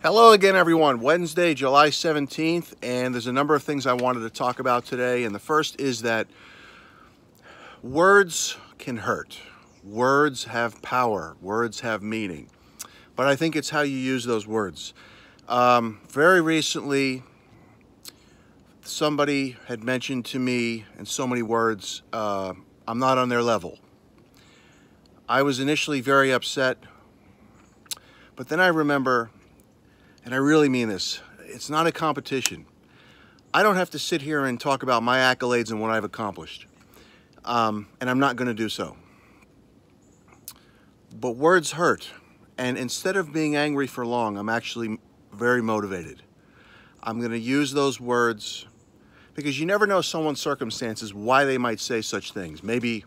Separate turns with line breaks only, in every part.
Hello again, everyone. Wednesday, July 17th, and there's a number of things I wanted to talk about today. And the first is that words can hurt. Words have power. Words have meaning. But I think it's how you use those words. Very recently, somebody had mentioned to me in so many words, I'm not on their level. I was initially very upset, but then I remember, and I really mean this, it's not a competition. I don't have to sit here and talk about my accolades and what I've accomplished. And I'm not going to do so. But words hurt. And instead of being angry for long, I'm actually very motivated. I'm going to use those words because you never know someone's circumstances, why they might say such things. Maybe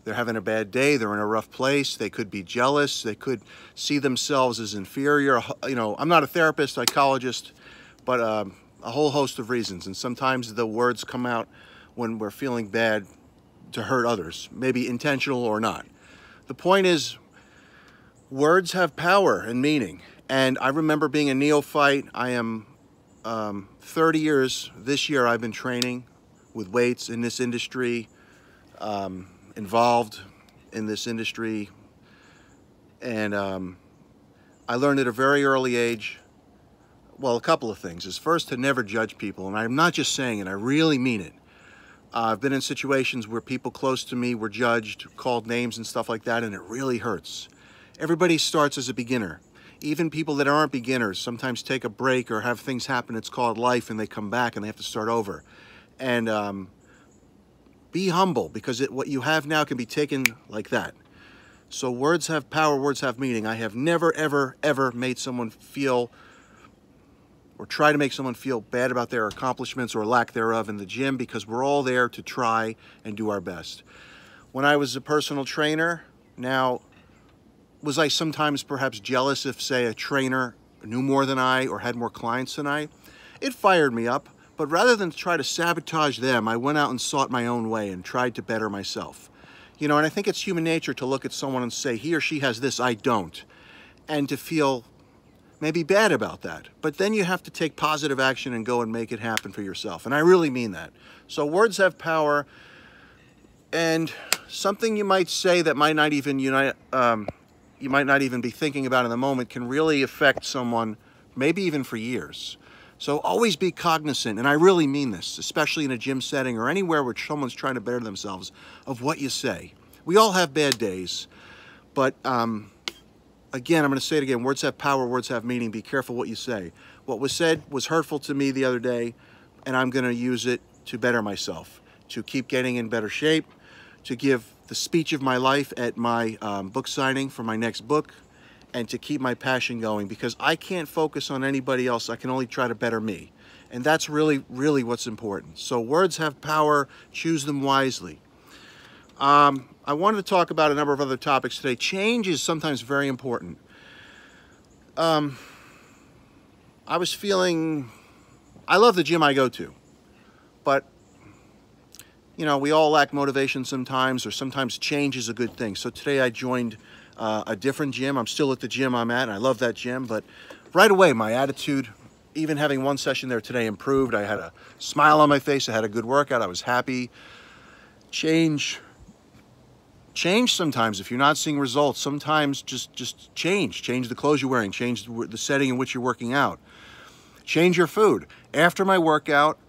they're having a bad day, they're in a rough place, they could be jealous, they could see themselves as inferior. You know, I'm not a therapist, psychologist, but a whole host of reasons. And sometimes the words come out when we're feeling bad to hurt others, maybe intentional or not. The point is, words have power and meaning. And I remember being a neophyte. I am 30 years, this year I've been training with weights in this industry, involved in this industry, and I learned at a very early age, well, a couple of things. Is first, to never judge people, and I'm not just saying it, I really mean it. I've been in situations where people close to me were judged, called names and stuff like that, and it really hurts. Everybody starts as a beginner. Even people that aren't beginners sometimes take a break or have things happen, it's called life, and they come back and they have to start over. And be humble, because what you have now can be taken like that. So words have power, words have meaning. I have never, ever, ever made someone feel or try to make someone feel bad about their accomplishments or lack thereof in the gym, because we're all there to try and do our best. When I was a personal trainer, now, was I sometimes perhaps jealous if, say, a trainer knew more than I or had more clients than I? It fired me up. But rather than try to sabotage them, I went out and sought my own way and tried to better myself. You know, and I think it's human nature to look at someone and say, he or she has this, I don't. And to feel maybe bad about that. But then you have to take positive action and go and make it happen for yourself. And I really mean that. So words have power. And something you might say that might not even you might not even be thinking about in the moment can really affect someone, maybe even for years. So always be cognizant, and I really mean this, especially in a gym setting or anywhere where someone's trying to better themselves, of what you say. We all have bad days, but again, I'm going to say it again, words have power, words have meaning. Be careful what you say. What was said was hurtful to me the other day, and I'm going to use it to better myself, to keep getting in better shape, to give the speech of my life at my book signing for my next book, and to keep my passion going, because I can't focus on anybody else. I can only try to better me. And that's really, really what's important. So words have power, choose them wisely. I wanted to talk about a number of other topics today. Change is sometimes very important. I was feeling, I love the gym I go to, but you know, we all lack motivation sometimes, or sometimes change is a good thing. So today I joined a different gym. I'm still at the gym I'm at, and I love that gym, but right away my attitude, even having one session there today, improved. I had a smile on my face. I had a good workout. I was happy. Change sometimes. If you're not seeing results, sometimes just change the clothes you're wearing, change the setting in which you're working out, change your food. After my workout,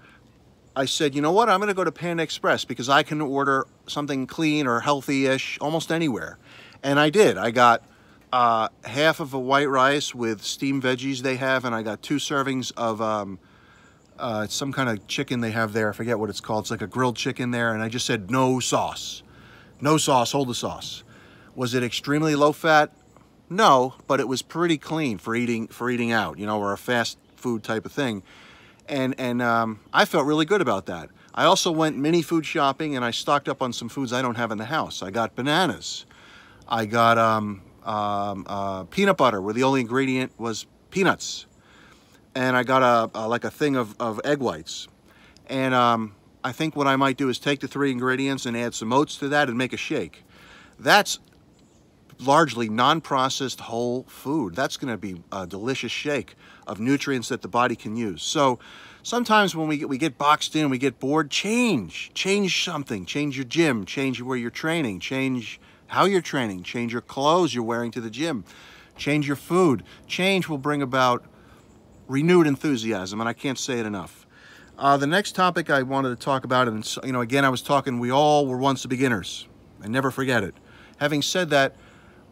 I said, you know what, I'm going to go to Panda Express, because I can order something clean or healthy-ish almost anywhere. And I did. I got half of a white rice with steamed veggies they have, and I got 2 servings of some kind of chicken they have there. I forget what it's called. It's like a grilled chicken there. And I just said, no sauce. No sauce, hold the sauce. Was it extremely low fat? No, but it was pretty clean for eating out, you know, or a fast food type of thing. And I felt really good about that. I also went mini food shopping, and I stocked up on some foods I don't have in the house. I got bananas. I got peanut butter, where the only ingredient was peanuts. And I got like a thing of egg whites. And I think what I might do is take the 3 ingredients and add some oats to that and make a shake. That's largely non-processed whole food. That's going to be a delicious shake of nutrients that the body can use. So sometimes when we get boxed in, we get bored, change something, change your gym, change where you're training, change how you're training, change your clothes you're wearing to the gym, change your food. Change will bring about renewed enthusiasm, and I can't say it enough. The next topic I wanted to talk about, and again, I was talking, we all were once beginners, and never forget it. Having said that,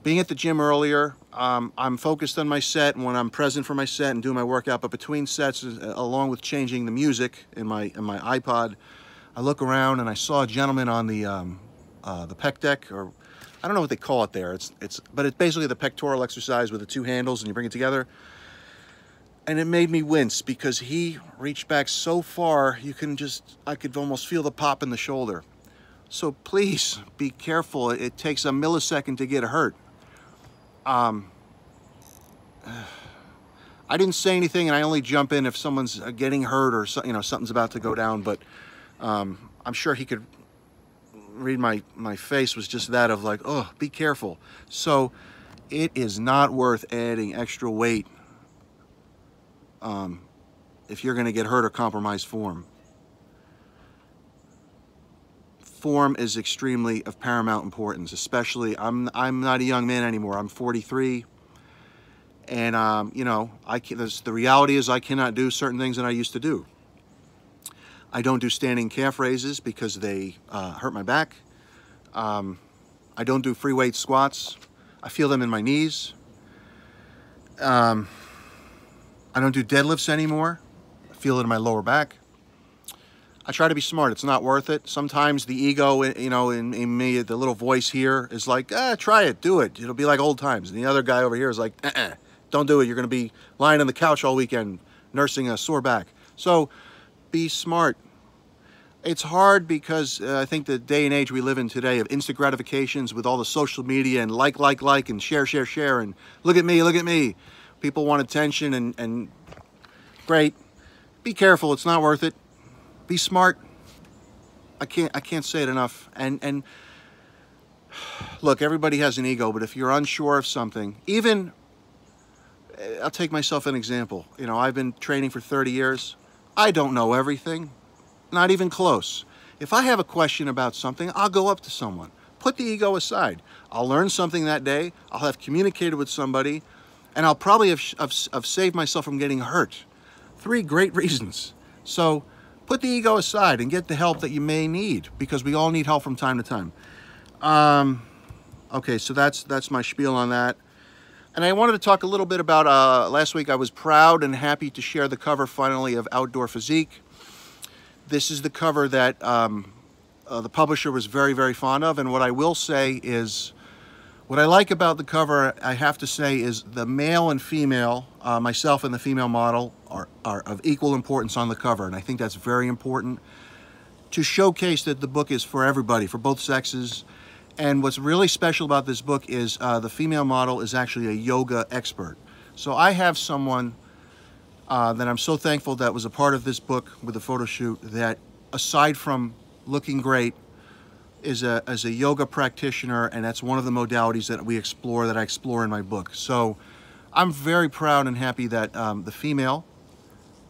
being at the gym earlier, I'm focused on my set, and when I'm present for my set and doing my workout, but between sets, along with changing the music in my iPod, I look around and I saw a gentleman on the pec deck, or I don't know what they call it there. But it's basically the pectoral exercise with the two handles and you bring it together. And it made me wince because he reached back so far, I could almost feel the pop in the shoulder. So please be careful. It takes a millisecond to get hurt. I didn't say anything, and I only jump in if someone's getting hurt or something's about to go down. But I'm sure he could read my face was just that of like, oh, be careful. So it is not worth adding extra weight if you're going to get hurt or compromise form. Form is extremely of paramount importance, especially I'm not a young man anymore. I'm 43, and the reality is I cannot do certain things that I used to do. I don't do standing calf raises because they hurt my back. I don't do free weight squats. I feel them in my knees. I don't do deadlifts anymore. I feel it in my lower back. I try to be smart. It's not worth it. Sometimes the ego, in me, the little voice here is like, try it, do it. It'll be like old times. And the other guy over here is like, don't do it. You're going to be lying on the couch all weekend, nursing a sore back. So be smart. It's hard because I think the day and age we live in today of instant gratifications with all the social media and like, and share, and look at me. People want attention and great. Be careful. It's not worth it. Be smart. I can't say it enough. And look, everybody has an ego, but if you're unsure of something, even, I'll take myself an example. I've been training for 30 years. I don't know everything, not even close. If I have a question about something, I'll go up to someone. Put the ego aside. I'll learn something that day. I'll have communicated with somebody, and I'll probably have saved myself from getting hurt. 3 great reasons. So put the ego aside and get the help that you may need, because we all need help from time to time. Okay, so that's my spiel on that. And I wanted to talk a little bit about, last week I was proud and happy to share the cover finally of Outdoor Physique. This is the cover that the publisher was very, very fond of. And what I will say is, what I like about the cover, I have to say, is the male and female, myself and the female model, are of equal importance on the cover. And I think that's very important to showcase that the book is for everybody, for both sexes. And what's really special about this book is the female model is actually a yoga expert. So I have someone that I'm so thankful that was a part of this book with the photo shoot, that aside from looking great, is a yoga practitioner, and that's one of the modalities that I explore in my book. So I'm very proud and happy that the female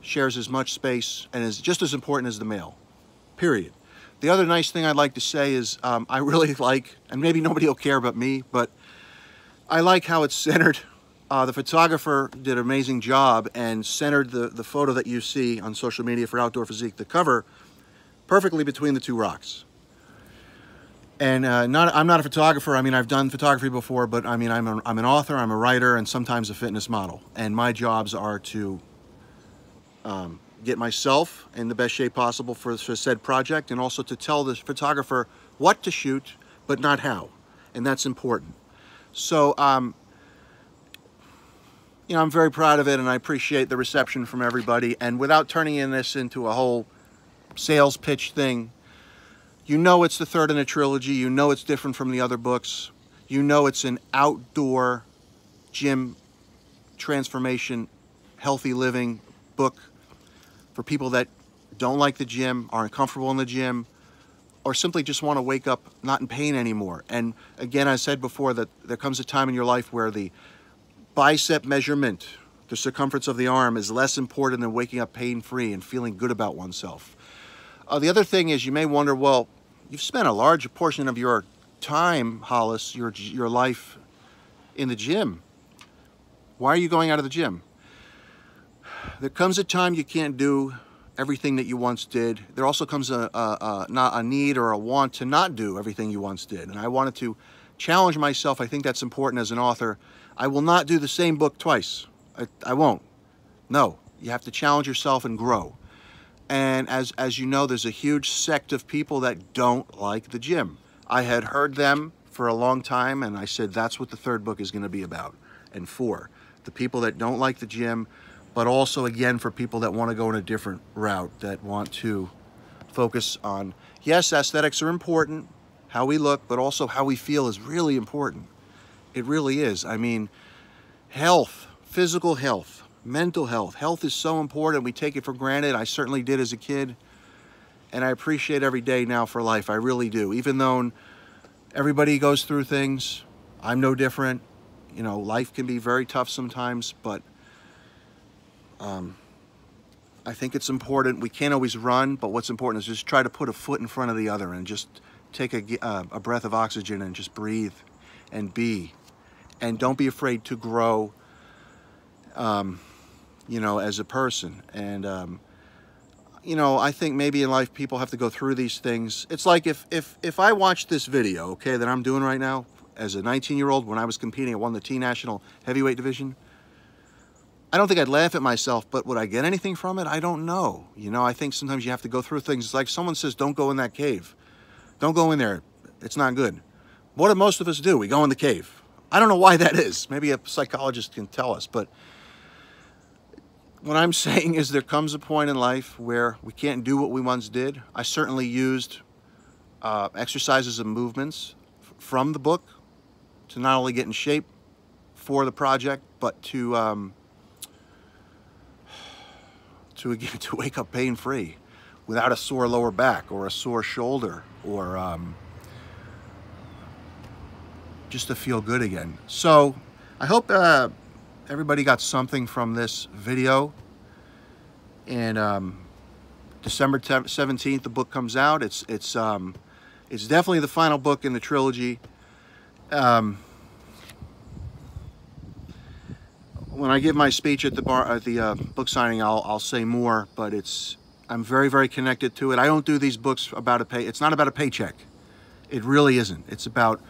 shares as much space and is just as important as the male, period. The other nice thing I'd like to say is I really like, and maybe nobody will care but me, but I like how it's centered. The photographer did an amazing job and centered the photo that you see on social media for Outdoor Physique, the cover, perfectly between the 2 rocks. And I'm not a photographer. I mean, I've done photography before, but I mean, I'm an author, I'm a writer, and sometimes a fitness model. And my jobs are to get myself in the best shape possible for said project, and also to tell the photographer what to shoot, but not how. And that's important. So, I'm very proud of it, and I appreciate the reception from everybody. And without turning this into a whole sales pitch thing, it's the 3rd in a trilogy. It's different from the other books. It's an outdoor gym transformation, healthy living book for people that don't like the gym, are uncomfortable in the gym, or simply just want to wake up not in pain anymore. And again, I said before that there comes a time in your life where the bicep measurement, the circumference of the arm, is less important than waking up pain-free and feeling good about oneself. The other thing is, you may wonder, well, you've spent a large portion of your time, Hollis, your life in the gym. Why are you going out of the gym? There comes a time you can't do everything that you once did. There also comes a need or a want to not do everything you once did. And I wanted to challenge myself. I think that's important as an author. I will not do the same book twice. I won't. No, you have to challenge yourself and grow. And as you know, there's a huge sect of people that don't like the gym. I had heard them for a long time, and I said that's what the third book is going to be about. And for the people that don't like the gym, but also, again, for people that want to go in a different route, that want to focus on, yes, aesthetics are important, how we look, but also how we feel is really important. It really is. I mean, health, physical health, mental health. Health is so important. We take it for granted. I certainly did as a kid, and I appreciate every day now for life. I really do. Even though everybody goes through things, I'm no different. You know, life can be very tough sometimes, but I think it's important. We can't always run, but what's important is just try to put a foot in front of the other and just take a breath of oxygen and just breathe and be. And don't be afraid to grow, you know, as a person. And, you know, I think maybe in life people have to go through these things. It's like if I watched this video, okay, that I'm doing right now, as a 19-year-old when I was competing, I won the Team National Heavyweight Division. I don't think I'd laugh at myself, but would I get anything from it? I don't know. You know, I think sometimes you have to go through things. It's like someone says, don't go in that cave. Don't go in there. It's not good. What do most of us do? We go in the cave. I don't know why that is. Maybe a psychologist can tell us, but what I'm saying is there comes a point in life where we can't do what we once did. I certainly used exercises and movements from the book to not only get in shape for the project, but to wake up pain-free without a sore lower back or a sore shoulder, or just to feel good again. So I hope everybody got something from this video. And December 17th, the book comes out. It's definitely the final book in the trilogy. When I give my speech at the book signing, I'll say more, but I'm very, very connected to it. I don't do these books about it's not about a paycheck. It really isn't. It's about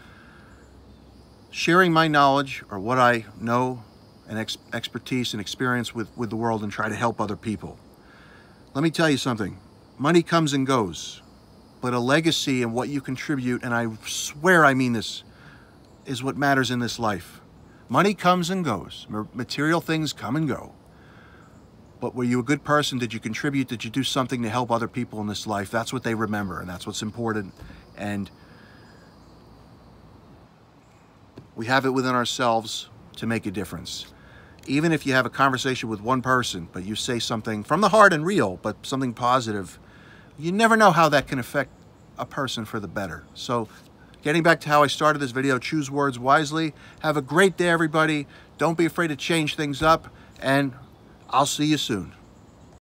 sharing my knowledge, or what I know, and expertise and experience with the world, and try to help other people. Let me tell you something. Money comes and goes, but a legacy and what you contribute, and I swear I mean this, is what matters in this life. Money comes and goes. Material things come and go. But were you a good person? Did you contribute? Did you do something to help other people in this life? That's what they remember, and that's what's important. And we have it within ourselves to make a difference. Even if you have a conversation with one person, but you say something from the heart and real, but something positive, you never know how that can affect a person for the better. So getting back to how I started this video, choose words wisely. Have a great day, everybody. Don't be afraid to change things up, and I'll see you soon.